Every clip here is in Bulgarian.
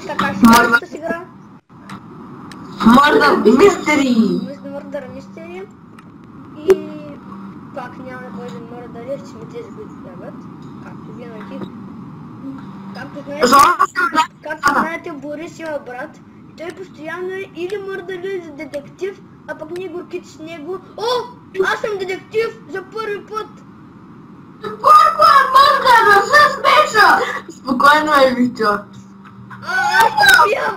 Така ще кажа с игра. Murder Mystery! Murder Mystery. И пак няма да бъде мърдъри, че ми тези, които бягат. Както винаги. Както знаете, Борис има брат. Той постоянно е или мърдър или детектив, а пък ние горките с него. О! Аз съм детектив за първи път! Колко е мърдър, не се смеша! Спокойно е, Витя. Аз те убивам!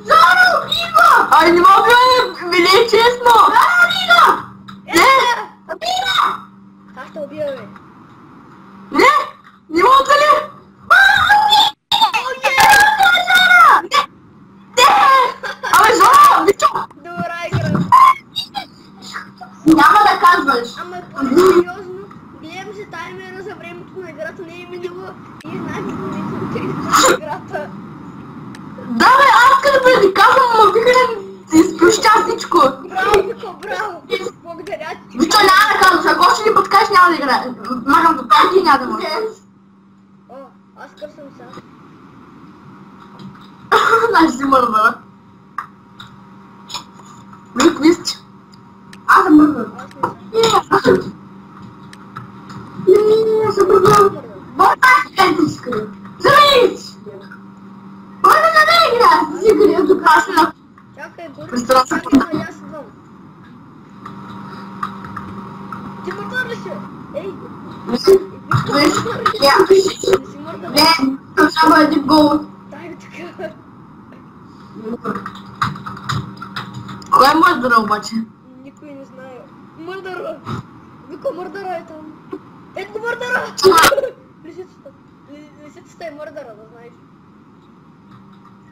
Заро, Вига! Ай, не мога да ми не е честно! Заро, Вига! Не! Вига! Аз те убивам, бе. Не! Не мога ли? Абе, Зора! Вичо! Добра игра. Няма да казваш. Ама е по-сериозно. Гледам се таймера за времето на играта, не е минало и най-много 30 играта. Да, бе, аз къде предиказвам, ама вика да изплюща всичко. Браво, Вико, браво. Благодаря ти. Вичо, няма да казваш, ако още ни подкажеш, няма да играе. Магам до тази няма да може. О, аз къв съм сега. Знаеш си мърдъра. Вик, виж. Аз съм мърдър. Аз не съм. Не, съм мърдър. Бой, аз ще ти скрия. Завич! Бой, да не игра, си скрия до красна. Чакай, Борис. Представя се. Чакай, аз идвам. Ти мърдър ли си? Ей, Виж, не си мърдър. не, това само един гол. Дай така. Кой е мърдъра обаче? Никой не знае. Мърдъра! Вико, мърдъра е там. Ето го мърдъра! Лисицата. Лисицата е мърдъра, да знаеш.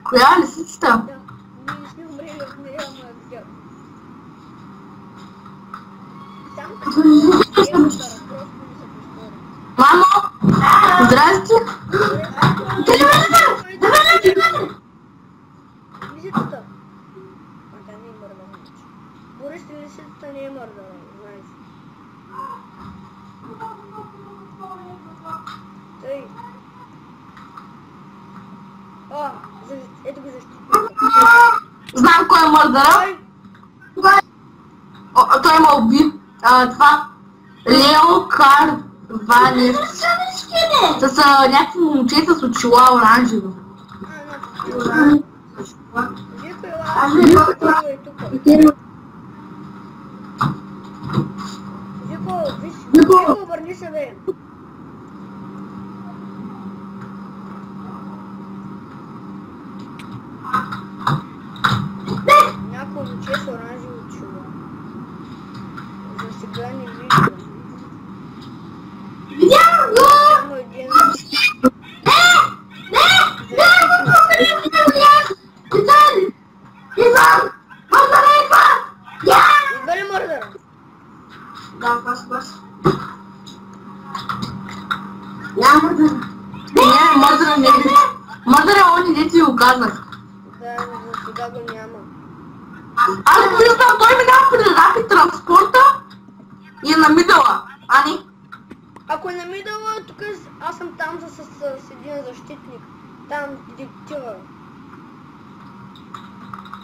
Коя е лисицата? Да. Ние не сме умрели от нея, ама видях. Само като не е мърдъра, просто не се повтори. Мамо! Здрасти! Къде ме? Лисицата. А тя не е мърдъра. Борис, лисицата не е мърдъра, знаеш. Тъй. О, ето го защитника. Знам кой е мърдъра. Той ме уби. Това. Лео Карвани. С някакви момчета с очила оранжево. Вико, ела, е тук. Вико, върни се, бе. Някой момче с оранжево очила. За сега не виждам. Видях го! Само един. Идва ли мърдъра? Да, бас. Няма мърдъра. Не, мърдъра не е. Мърдъра е он и дете го казах. Да, но за сега го няма. Аз го виждам, той минава при Рапид транспорта и е на мидъла. Ани? Ако е на мидъла, тук аз съм там с един защитник. Там детектива.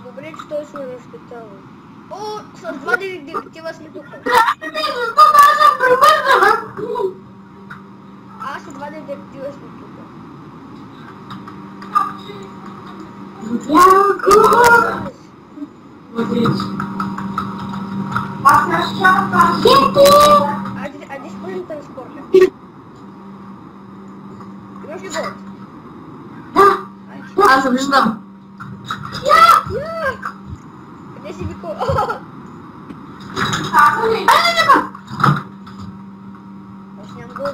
Добре, че той се защитава. О, с два детектива сме тук. Защо аз съм при мърдъра? Аз и два детектива сме тук. Айде спрем транспорта. Имаш ли гол? Да, аз виждам. Къде си, Вико? Аз нямам гол.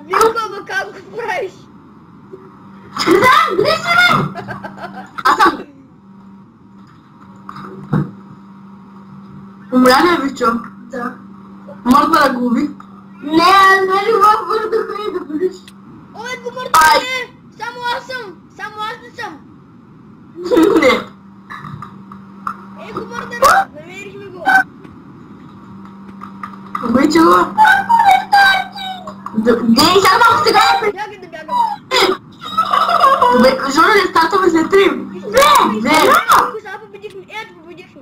Вико, ама как го правиш? Аз съм. Умря ли е, Вичо? Да. Мърдъра го уби. Не, аз не ли във въздуха и да бъдеш. Ой, го мърдъра, не! Само аз съм! Само аз не съм! Не. Ей, го мърдъра! Намерихме го! Обича го. Дей, сега малко сега! Бягай да бягам. Добре, Жоро, не стартаме след 3. 2, 1! Сега победихме. Ето победихме.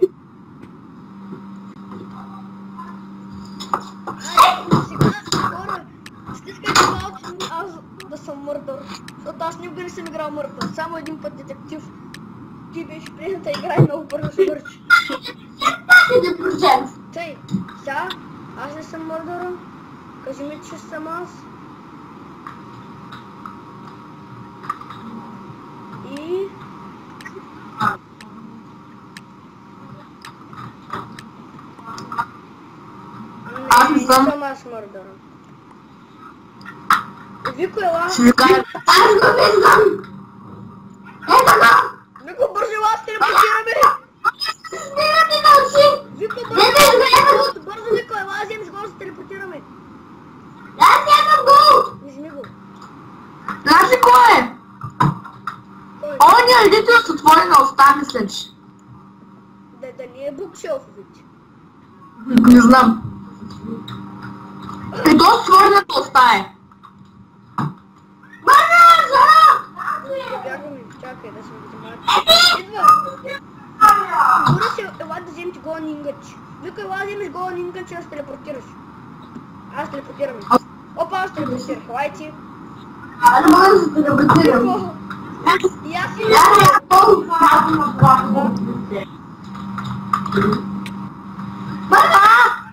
Сега, хора, стискайте малко аз да съм мърдър. Защото аз никога не съм играл мърдър. Само един път детектив. Ти беше приятел, играй много бързо свърши. 1%. Тъй, сега, аз не съм мърдъра. Кажи ми, че съм аз. И... Аз не съм. Съм аз мърдъра. Вико, ела. Ще ви кажа. Аз го виждам! Е така! Вико, бързо, ела, с телепортираме! Стига ти ночи! Вико, Не виждам! бързо, Вико, ела, вземеш гол, се телепортираме! Аз нямам гол! Вземи го. Знаеш ли кой е? Кой? Оня родител с отворена уста, мислиш. Дали е букшелфович? Не знам. И то с отворената уста е. Бързо! Бягаме, чакай да се вземат. Идва! Бура се, ела да вземеш голен ингач. Вико, ела да вземеш голен ингач и да се телепортираш. Аз телепортирам. Опа, аз телепортирах, елай ти. Аз не мога да се телепортирам. Вико! И аз си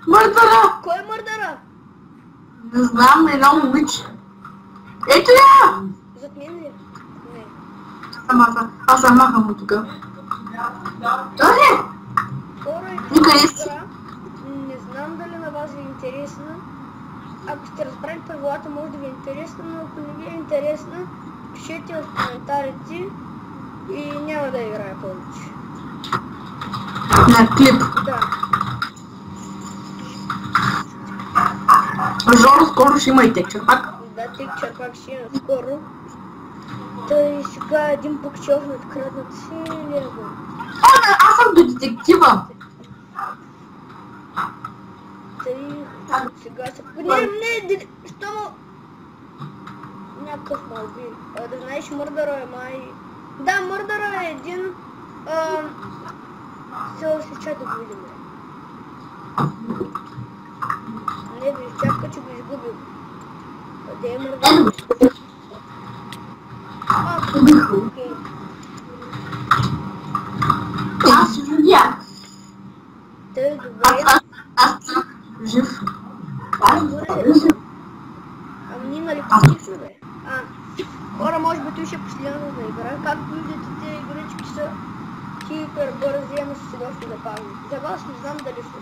Мърдъра! Кой е мърдъра? Не знам, едно момиче. Ето я! Зад мен ли? Не. Аз съм махам от тук. Този! Хора, Никъде си. игра. Не знам дали на вас ви е интересна. Ако сте разбрали правилата, може да ви е интересно, но ако не ви е интересно, пишете в коментарите и няма да играя повече. На клип. Да. Жоро, скоро ще има и текчер пак. Да, текчер пак ще има скоро. Тъй сега един букшелф ми открадна целия го. Аз съм до детектива. Тъй сега се... Не, що му... Някакъв малбин. Да знаеш, мърдъра е май... Да, мърдъра е един... Все още чай да го видим. Не ви чака, че го изгубим. Къде е мърдъра? Окей. Аз ще видя. Тъй, добре. Аз съм жив. Ами ние нали постихме, бе? Хора, може би той ще е последната игра. Както виждате, тези игрички са хипер бързи, ама са доста забавни. За вас не знам дали са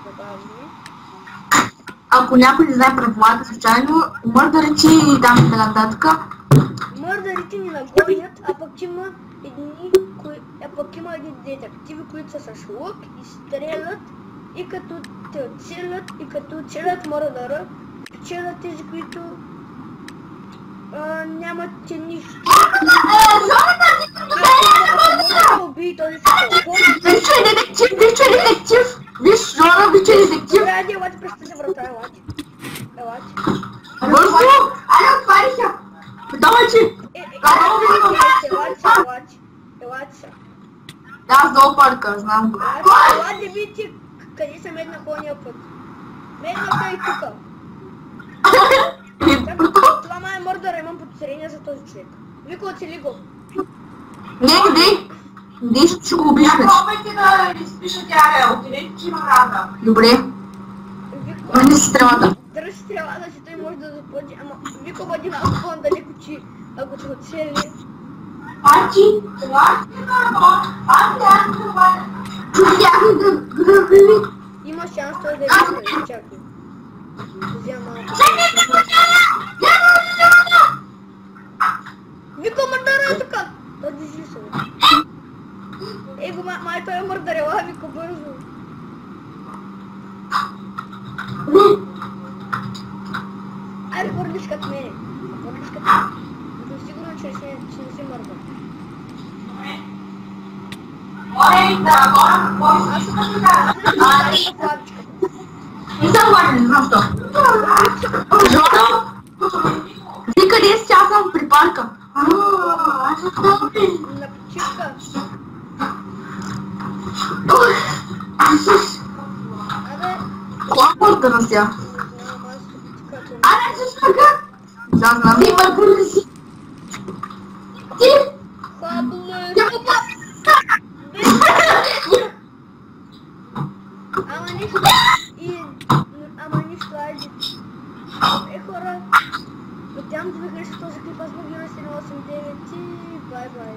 забавни. Ако някой не знае правилата случайно, мърдарите и там така нататък. Мърдарите ни нагонят, а пък има едни детективи, които са с лук и стрелят и като те оцелят мърдара, печелят тези, които нямат те нищо. Убий този Виж, че е детектив! Виж, Жора, виж, че е детектив! Добре, айде, елате през тази врата, елате. Бързо! Айде, отвари се! Давай, че! Елате са. Аз долу парка, знам го. Елате, видите къде са медна ходния път. Медната е тука. Това май е мърдъра, имам подозрение за този човек. Вико, оцели го. Не, ще го убиеш. Пробвайте да изпиша тя, отидете, че има рада. Добре. Вико, Не си стрелата. дръж стрелата, че той може да заплати. Ама Вико бъди малко по-далеко, че ако те оцели. Пачи? Това ще нормално. Аз бях това. Има шанс той да е чакай. Взема малко. Вико, мърдъра е тука! Да държи се, бе. Его, май той е мърдарела, Вико, бързо. Айде, върниш като мене. Върниш като мене. Съм сигурна, че не си мърда. Ой, да, Аз съм на флавичката. Не съм важен, не знам що. Жоро? Ти къде си? Аз съм при парка. На почивка. Абе, Колко да нося? знам, аз се потикатвам. Аре, защо така? Да, знам. Ти паркур ли си? Ти? Хабле. Ама нищо. Ама нищо, айде. Хора. Надявам да ви хареса този клип. Аз бъх Георгий 789 и бай-бай.